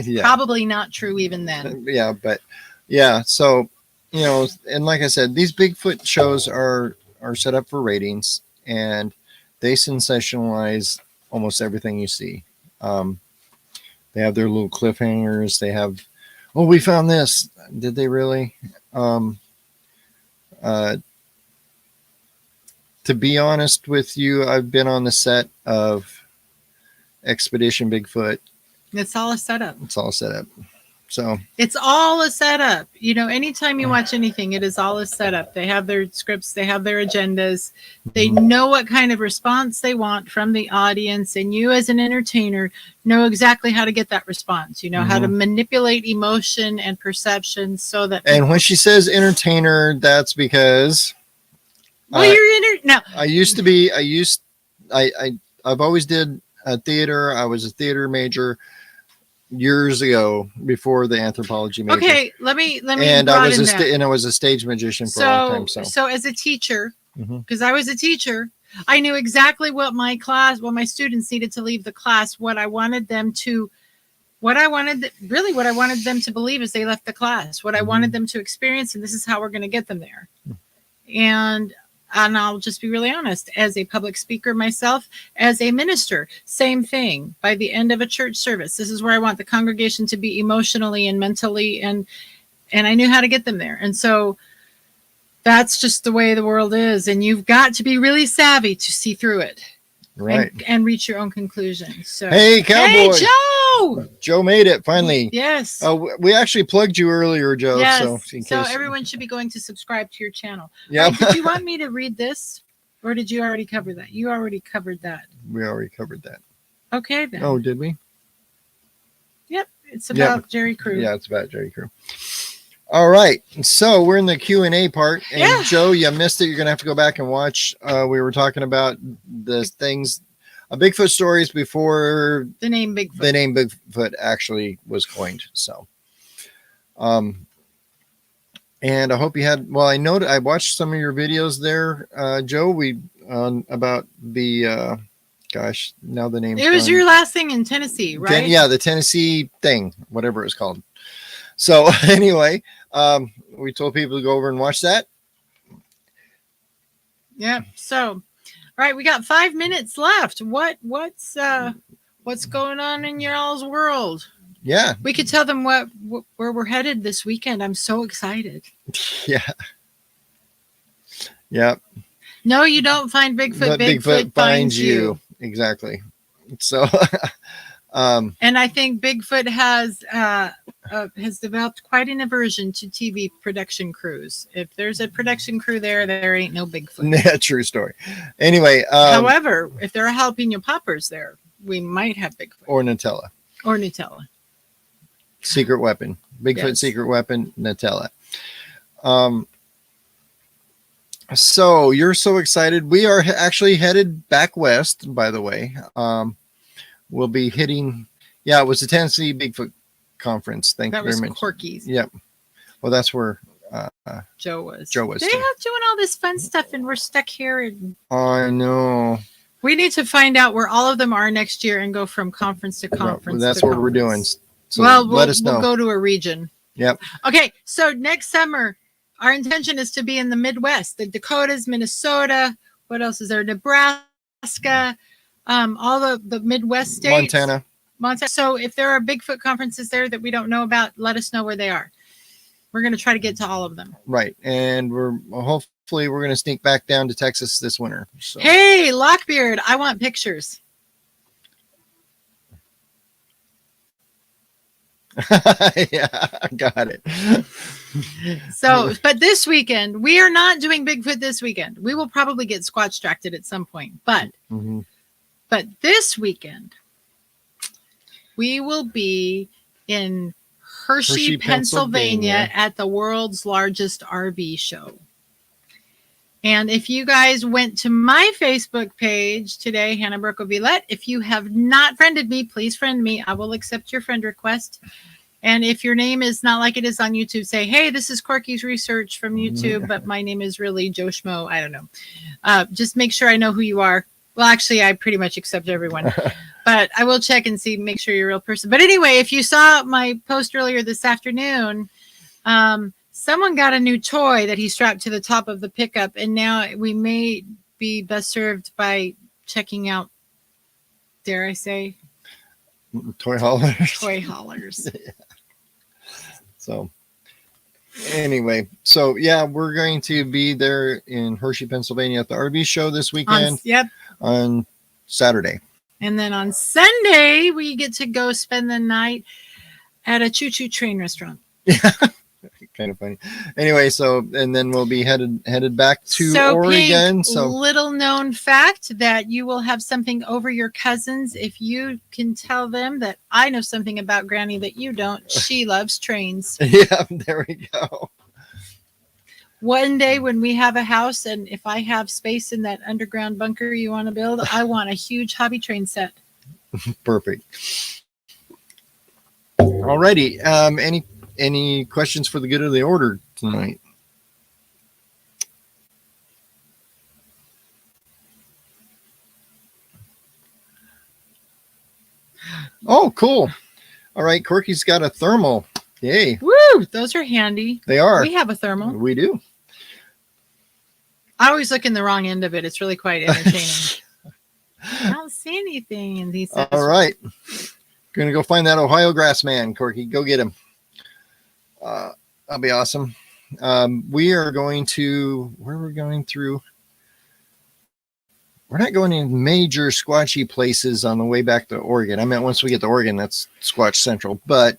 Yeah. Probably not true even then. Yeah, but yeah. So, and like I said, these Bigfoot shows are set up for ratings, and they sensationalize almost everything you see. They have their little cliffhangers. They have, we found this. Did they really? To be honest with you, I've been on the set of Expedition Bigfoot. It's all a setup. It's all set up. So it's all a setup. Anytime you watch anything, it is all a setup. They have their scripts, they have their agendas, they know what kind of response they want from the audience, and you as an entertainer know exactly how to get that response. You know how to manipulate emotion and perception so that. And when she says entertainer, that's because. I've always did theater. I was a theater major years ago before the anthropology major. Okay, let me. And I was a stage magician for a long time. So as a teacher, because I was a teacher, I knew exactly what my students needed to leave the class. What I wanted them to believe as they left the class. What I wanted them to experience, and this is how we're going to get them there. And I'll just be really honest, as a public speaker myself, as a minister, same thing. By the end of a church service, this is where I want the congregation to be emotionally and mentally, and I knew how to get them there. And so that's just the way the world is. And you've got to be really savvy to see through it. Right. And reach your own conclusions. So, hey, Cowboy. Hey, Joe! Joe made it, finally. Yes. We actually plugged you earlier, Joe. Yes. So everyone should be going to subscribe to your channel. Yeah. Did you want me to read this? Or did you already cover that? You already covered that. We already covered that. Okay, then. Oh, did we? Yep. It's about Jerry Crew. Yeah, it's about Jerry Crew. All right. So we're in the Q&A part. And Joe, you missed it. You're going to have to go back and watch. We were talking about the things, Bigfoot stories before the name Bigfoot. The name Bigfoot actually was coined. So, and I hope you had, I noted, I watched some of your videos there, Joe, about the, now the name. It was your last thing in Tennessee, right? The Tennessee thing, whatever it's called. So anyway, we told people to go over and watch that. Yeah. So, all right, we got 5 minutes left. What's going on in your all's world? Yeah. We could tell them where we're headed this weekend. I'm so excited. Yeah. Yeah. No, you don't find Bigfoot. Bigfoot finds you. Exactly. So. And I think Bigfoot has developed quite an aversion to TV production crews. If there's a production crew there ain't no Bigfoot. Yeah, true story. Anyway. However, if there are jalapeno poppers there, we might have Bigfoot. Or Nutella. Secret weapon. Bigfoot secret weapon, Nutella. So you're so excited. We are actually headed back west, by the way. We'll be hitting, yeah, it was the Tennessee Bigfoot Conference. Thank you very much. Corky's. Yep. Well, that's where Joe was. Joe was. They Too. have doing all this fun stuff, and we're stuck here. And I know. we need to find out where all of them are next year and go from conference to conference. That's what we're doing. So let us know. We'll go to a region. Yep. Okay, so next summer, our intention is to be in the Midwest, the Dakotas, Minnesota. What else is there? Nebraska, all the Midwest states. Montana. So if there are Bigfoot conferences there that we don't know about, let us know where they are. We're going to try to get to all of them. Right. And hopefully we're going to sneak back down to Texas this winter. So. Hey, Lockbeard, I want pictures. Yeah, I got it. So, but this weekend, we are not doing Bigfoot this weekend. We will probably get squatch distracted at some point. But this weekend, we will be in Hershey, Pennsylvania at the world's largest RV show. And if you guys went to my Facebook page today, Hannah Brocco-Villette, if you have not friended me, please friend me. I will accept your friend request. And if your name is not like it is on YouTube, say, hey, this is Corky's Research from YouTube, but my name is really Joe Schmo. I don't know. Just make sure I know who you are. Well, actually, I pretty much accept everyone. But I will check and see, make sure you're a real person. But anyway, if you saw my post earlier this afternoon, someone got a new toy that he strapped to the top of the pickup, and now we may be best served by checking out, dare I say, toy haulers. Toy haulers. Yeah. So anyway, so yeah, we're going to be there in Hershey, Pennsylvania at the RV show this weekend. On Saturday. And then on Sunday, we get to go spend the night at a choo-choo train restaurant. Yeah. Kind of funny. Anyway, so and then we'll be headed back to Oregon. So little known fact that you will have something over your cousins if you can tell them that I know something about Granny that you don't. She loves trains. Yeah, there we go. One day when we have a house and if I have space in that underground bunker you want to build, I want a huge hobby train set. Perfect. Alrighty. Any questions for the good of the order tonight? Oh, cool. All right. Corky's got a thermal. Yay. Woo! Those are handy. They are. We have a thermal. We do. I always look in the wrong end of it. It's really quite entertaining. I don't see anything in these. All right. Going to go find that Ohio grass man, Corky. Go get him. That'll be awesome. We are going to, where we're going through, we're not going in major squatchy places on the way back to Oregon. I mean, once we get to Oregon, that's Squatch Central, but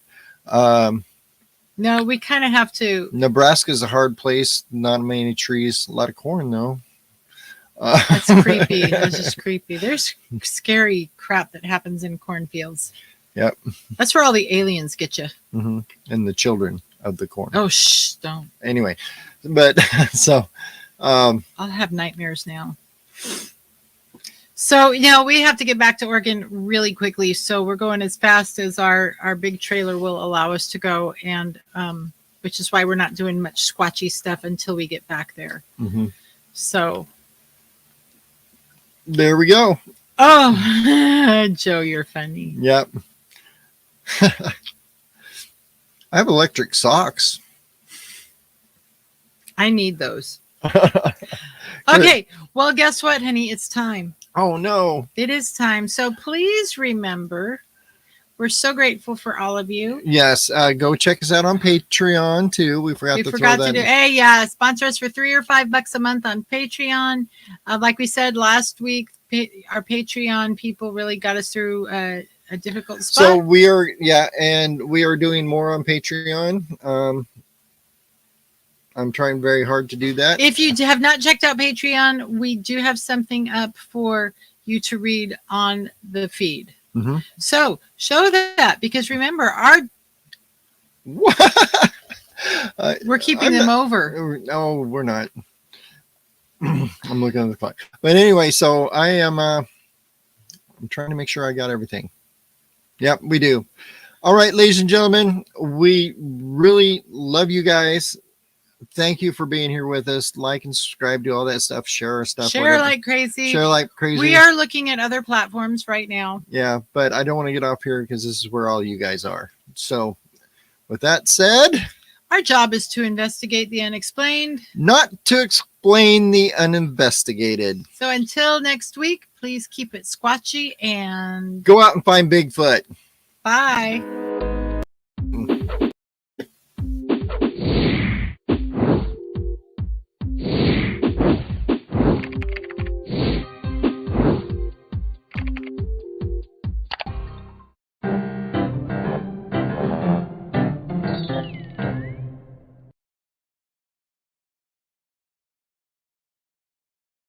no, we kind of have to. Nebraska is a hard place. Not many trees, a lot of corn though. That's creepy. That's just creepy. There's scary crap that happens in cornfields. Yep. That's where all the aliens get you. Mm-hmm. And the children of the corn. Oh, shh, don't. Anyway, but so. I'll have nightmares now. So, we have to get back to Oregon really quickly. So we're going as fast as our big trailer will allow us to go. And which is why we're not doing much squatchy stuff until we get back there. Mm-hmm. So. There we go. Oh, Joe, you're funny. Yep. I have electric socks. I need those. Okay. Well, guess what, honey? It's time. Oh, no. It is time. So please remember, we're so grateful for all of you. Yes. Go check us out on Patreon, too. We forgot to throw that in. Hey, yeah. Sponsor us for $3 or $5 a month on Patreon. Like we said last week, our Patreon people really got us through a difficult spot. So we are, and we are doing more on Patreon. I'm trying very hard to do that. If you have not checked out Patreon, we do have something up for you to read on the feed. Mm-hmm. So show that, because remember, we're keeping them over. No, we're not. I'm looking at the clock. But anyway, so I am I'm trying to make sure I got everything. Yep, we do. All right, ladies and gentlemen, we really love you guys. Thank you for being here with us. Like and subscribe, do all that stuff, share our stuff. Share whatever. like crazy. Share like crazy. We are looking at other platforms right now. Yeah, but I don't want to get off here because this is where all you guys are. So with that said, our job is to investigate the unexplained, not to explain the uninvestigated. So until next week, please keep it squatchy and go out and find Bigfoot. bye.